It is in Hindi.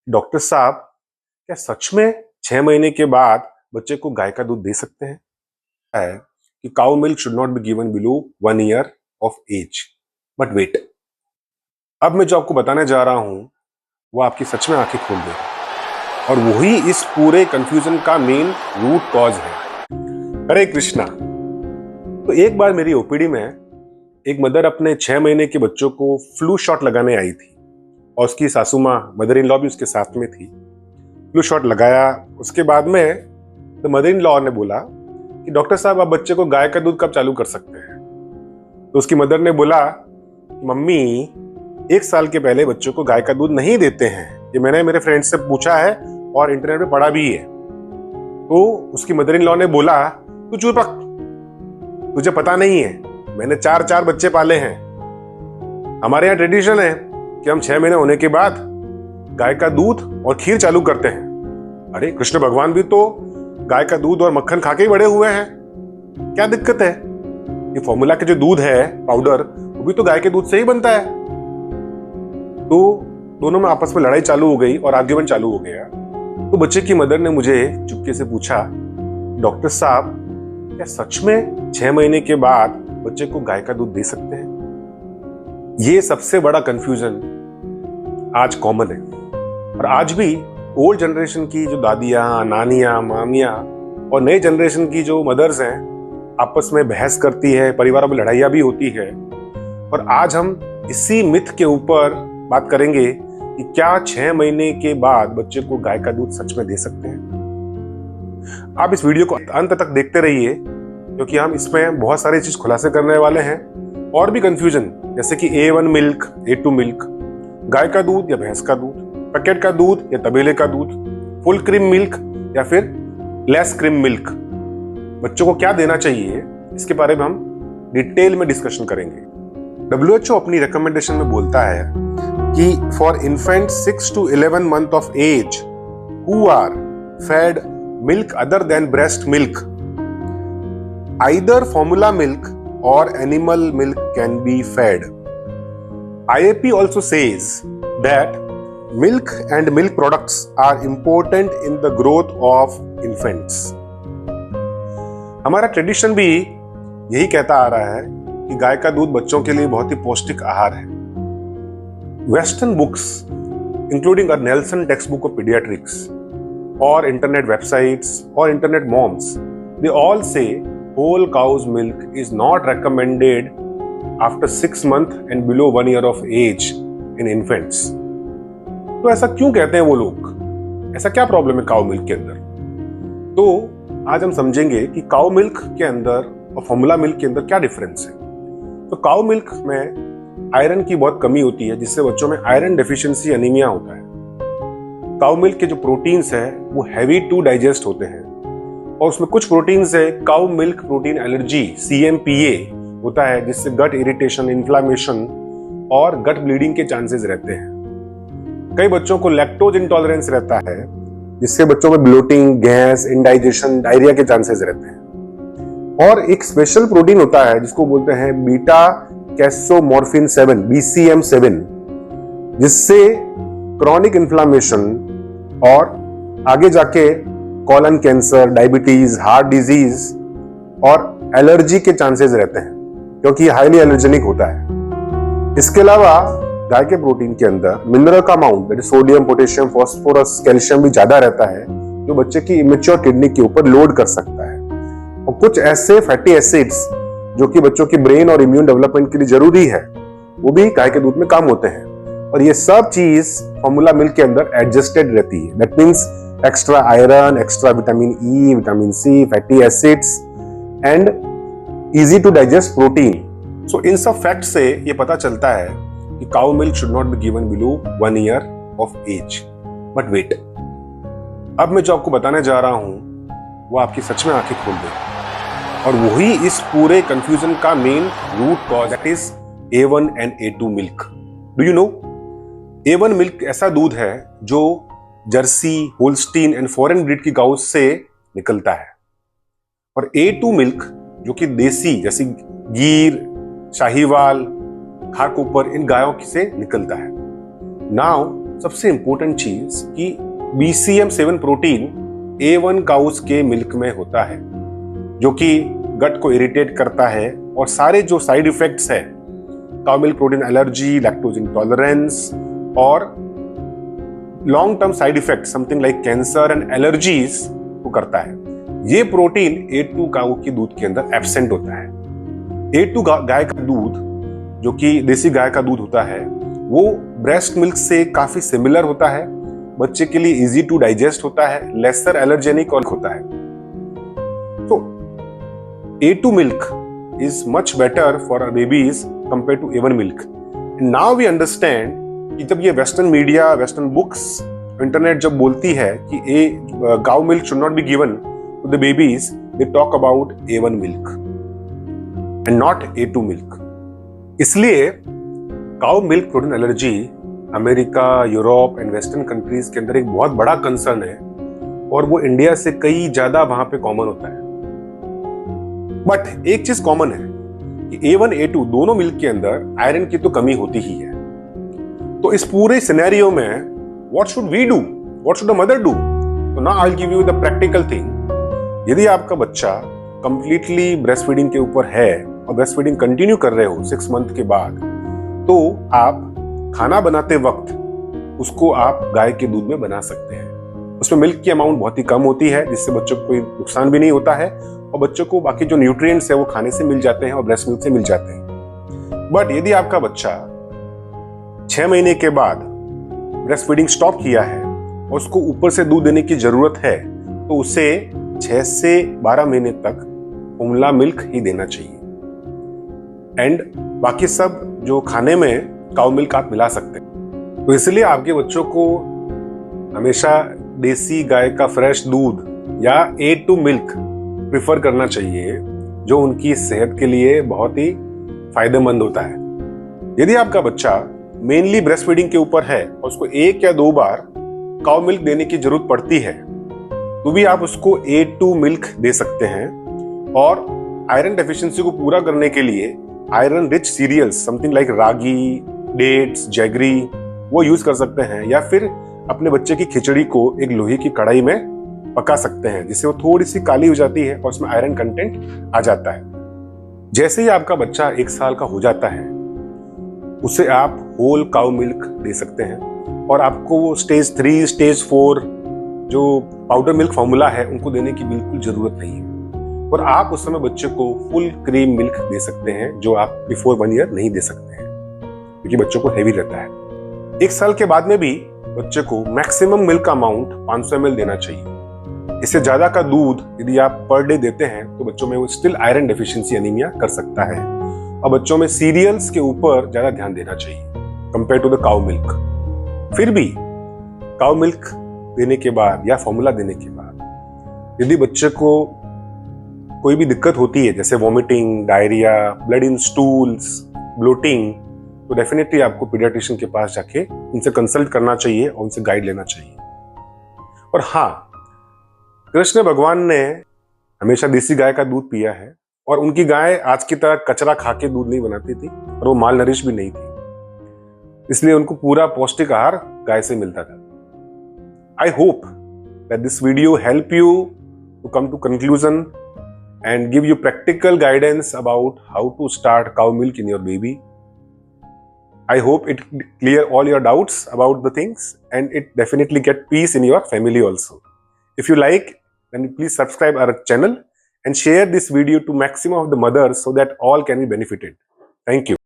डॉक्टर साहब, क्या सच में 6 महीने के बाद बच्चे को गाय का दूध दे सकते हैं? है कि cow milk should not be given below 1 year of age. But wait, अब मैं जो आपको बताने जा रहा हूं वो आपकी सच में आंखें खोल देगा, और वही इस पूरे कंफ्यूजन का मेन रूट कॉज है। हरे कृष्णा। तो एक बार मेरी ओपीडी में एक मदर अपने 6 महीने के बच्चों को फ्लू शॉट लगाने आई थी, और उसकी सासू माँ मदर इन लॉ भी उसके साथ में थी। फ्लू शॉट लगाया, उसके बाद में तो मदर इन लॉ ने बोला कि डॉक्टर साहब, आप बच्चे को गाय का दूध कब चालू कर सकते हैं? तो उसकी मदर ने बोला कि मम्मी, 1 साल के पहले बच्चों को गाय का दूध नहीं देते हैं, ये मैंने मेरे फ्रेंड से पूछा है और इंटरनेट पे पढ़ा भी है। तो उसकी मदर इन लॉ ने बोला, तू चुप रख, तुझे पता नहीं है, मैंने 4 बच्चे पाले हैं। हमारे यहाँ ट्रेडिशन है कि हम 6 महीने होने के बाद गाय का दूध और खीर चालू करते हैं। अरे, कृष्ण भगवान भी तो गाय का दूध और मक्खन खा के ही बड़े हुए हैं, क्या दिक्कत है? ये फॉर्मूला के जो दूध है पाउडर, वो भी तो गाय के दूध से ही बनता है। तो दोनों में आपस में लड़ाई चालू हो गई और आर्ग्यूमेंट चालू हो गया। तो बच्चे की मदर ने मुझे चुपके से पूछा, डॉक्टर साहब, क्या सच में 6 महीने के बाद बच्चे को गाय का दूध दे सकते हैं? ये सबसे बड़ा कंफ्यूजन आज कॉमन है, और आज भी ओल्ड जनरेशन की जो दादियां, नानियां, मामियां और नए जनरेशन की जो मदर्स हैं आपस में बहस करती है, परिवारों में लड़ाइयां भी होती है। और आज हम इसी मिथ के ऊपर बात करेंगे कि क्या 6 महीने के बाद बच्चे को गाय का दूध सच में दे सकते हैं। आप इस वीडियो को अंत तक देखते रहिए, क्योंकि हम इसमें बहुत सारी चीज खुलासे करने वाले हैं, और भी कंफ्यूजन, जैसे कि A1 मिल्क, A2 मिल्क, गाय का दूध या भैंस का दूध, पैकेट का दूध या तबेले का दूध, फुल क्रीम मिल्क या फिर लेस क्रीम मिल्क, बच्चों को क्या देना चाहिए, इसके बारे में हम डिटेल में डिस्कशन करेंगे। WHO अपनी रिकमेंडेशन में बोलता है कि for infant 6 to 11 month of age who are fed milk other than breast milk, either formula milk और animal milk can be fed. IAP also says that milk and milk products are important in the growth of infants. हमारा ट्रेडिशन भी यही कहता आ रहा है कि गाय का दूध बच्चों के लिए बहुत ही पौष्टिक आहार है। Western books including a Nelson text book of paediatrics और इंटरनेट वेबसाइट्स और इंटरनेट मॉम्स, दे ऑल से whole cow's milk is not recommended after 6 months and below 1 year of age in infants. तो ऐसा क्यों कहते हैं वो लोग? ऐसा क्या प्रॉब्लम है काउ मिल्क के अंदर? तो आज हम समझेंगे कि काउ मिल्क के अंदर और फॉर्मूला मिल्क के अंदर क्या डिफरेंस है। तो काउ मिल्क में आयरन की बहुत कमी होती है, जिससे बच्चों में आयरन डेफिशिएंसी एनीमिया होता है। काउ मिल्क के जो प्रोटीन्स है वो हैवी टू डाइजेस्ट होते हैं, और उसमें कुछ प्रोटीन्स है cow milk protein allergy CMPA होता है, जिससे गट इरिटेशन, इन्फ्लामेशन और गट ब्लीडिंग के चांसेस रहते हैं। कई बच्चों को लैक्टोज इंटॉलरेंस रहता है, जिससे बच्चों में ब्लोटिंग, गैस, इंडाइजेशन, डायरिया के चांसेस रहते हैं। और एक स्पेशल प्रोटीन होता है जिसको बोलते हैं बीटा कैसोमॉर्फिन 7 BCM7, जिससे क्रॉनिक इन्फ्लामेशन और आगे जाके colon cancer, diabetes, heart disease और एलर्जी के चांसेस रहते हैं, क्योंकि हाईली एलर्जेनिक होता है। इसके अलावा गाय के प्रोटीन के अंदर मिनरल का amount, sodium, potassium, phosphorus, calcium भी ज्यादा रहता है, जो बच्चे की इमेच्योर किडनी के ऊपर लोड कर सकता है। और कुछ ऐसे फैटी एसिड्स जो कि बच्चों की ब्रेन और इम्यून डेवलपमेंट के लिए जरूरी है, वो भी गाय के दूध में काम होते हैं। और ये सब चीज फॉर्मूला मिल्क के अंदर एडजस्टेड रहती है। That means extra iron, extra vitamin E, vitamin C, fatty acids and easy to digest protein. So इन सब फैक्ट से ये पता चलता है कि cow milk should not be given below 1 year of age. But wait, अब मैं जो आपको बताने जा रहा हूं वो आपकी सच में आंखें खोल देगा, और वही इस पूरे कंफ्यूजन का main root cause, that is A1 and A2 milk. Do you know, A1 milk ऐसा दूध है जो Jersey, Holstein and foreign breed की गायों से निकलता है, और A2 मिल्क जो कि देसी, जैसे गीर, शाहीवाल, खारकोपर, इन गायों से निकलता है। नाउ सबसे इंपॉर्टेंट चीज कि BCM7 प्रोटीन A1 काउस के मिल्क में होता है, जो कि गट को इरिटेट करता है और सारे जो साइड इफेक्ट्स है, cow milk protein allergy, lactose intolerance और long term side effect something like cancer and allergies को करता है। ये प्रोटीन A2 काउ के दूध के अंदर एब्सेंट होता है। A2 गाय का दूध, जो कि देसी गाय का दूध होता है, वो ब्रेस्ट मिल्क से काफी सिमिलर होता है, बच्चे के लिए इजी टू डाइजेस्ट होता है, लेसर एलर्जेनिक और होता है। तो A2 milk is much better for our babies compared to A1 milk. And now we understand कि जब ये western media, western books, internet जब बोलती है कि cow milk should not be given to the babies, they talk about A1 milk and not A2 milk. इसलिए cow milk protein allergy America, Europe and western countries के अंदर एक बहुत बड़ा कंसर्न है और वो इंडिया से कई ज्यादा वहां पे कॉमन होता है। बट एक चीज कॉमन है कि A1 A2 दोनों मिल्क के अंदर आयरन की तो कमी होती ही है। तो इस पूरे सिनेरियो में what should we do, what should the mother do? तो now I will give you the practical thing. यदि आपका बच्चा कंप्लीटली ब्रेस्ट फीडिंग के ऊपर है और ब्रेस्ट फीडिंग कंटिन्यू कर रहे हो 6 मंथ के बाद, तो आप खाना बनाते वक्त उसको आप गाय के दूध में बना सकते हैं। उसमें मिल्क की अमाउंट बहुत ही कम होती है, जिससे बच्चों को कोई नुकसान भी नहीं होता है और बच्चों को बाकी जो न्यूट्रिएंट्स है वो खाने से मिल जाते हैं और ब्रेस्ट मिल्क से मिल जाते हैं। बट यदि आपका बच्चा 6 महीने के बाद ब्रेस्ट फीडिंग स्टॉप किया है और उसको ऊपर से दूध देने की जरूरत है, तो उसे 6 से 12 महीने तक फॉर्मूला मिल्क ही देना चाहिए। एंड बाकी सब जो खाने में काउ मिल्क आप मिला सकते हैं। तो इसलिए आपके बच्चों को हमेशा देसी गाय का फ्रेश दूध या A2 मिल्क प्रिफर करना चाहिए, जो उनकी सेहत के लिए बहुत ही फायदेमंद होता है। यदि आपका बच्चा मेनली ब्रेस्ट फीडिंग के ऊपर है और उसको 1 या 2 बार काउ मिल्क देने की जरूरत पड़ती है, तो भी आप उसको A2 मिल्क दे सकते हैं। और आयरन डेफिशिएंसी को पूरा करने के लिए iron rich cereals something like ragi, dates, jaggery वो यूज कर सकते हैं, या फिर अपने बच्चे की खिचड़ी को एक लोहे की कढ़ाई में पका सकते हैं, जिससे वो थोड़ी सी काली हो जाती है और उसमें आयरन कंटेंट आ जाता है। जैसे ही आपका बच्चा 1 साल का हो जाता है, उसे आप होल काउ मिल्क दे सकते हैं और आपको वो स्टेज 3, स्टेज 4 जो पाउडर मिल्क फॉर्मूला है उनको देने की बिल्कुल जरूरत नहीं है। और आप उस समय बच्चे को फुल क्रीम मिल्क दे सकते हैं, जो आप बिफोर 1 ईयर नहीं दे सकते हैं, क्योंकि बच्चों को हैवी रहता है। 1 साल के बाद में भी बच्चे को मैक्सिमम मिल्क अमाउंट 500 ml देना चाहिए। इससे ज्यादा का दूध यदि आप पर डे देते हैं तो बच्चों में वो स्टिल आयरन डेफिशिएंसी एनीमिया कर सकता है, और बच्चों में सीरियल्स के ऊपर ज्यादा ध्यान देना चाहिए compare to the cow milk. फिर भी काउ मिल्क देने के बाद या फॉर्मूला देने के बाद यदि बच्चे को कोई भी दिक्कत होती है, जैसे vomiting, diarrhoea, blood in stools, bloating, तो डेफिनेटली आपको पीडियाट्रिशियन के पास जाके उनसे कंसल्ट करना चाहिए और उनसे गाइड लेना चाहिए। और हाँ, कृष्ण भगवान ने हमेशा देसी गाय का दूध पिया है और उनकी गाय आज की तरह कचरा खा के दूध नहीं बनाती थी और वो माल नरिश भी नहीं थी, इसलिए उनको पूरा पौष्टिक आहार गाय से मिलता था। I hope that this video help you to come to conclusion and give you practical guidance about how to start cow milk in your baby. I hope it clear all your doubts about the things, and it definitely get peace in your family also. If you like, then please subscribe our channel and share this video to maximum of the mothers so that all can be benefited. Thank you.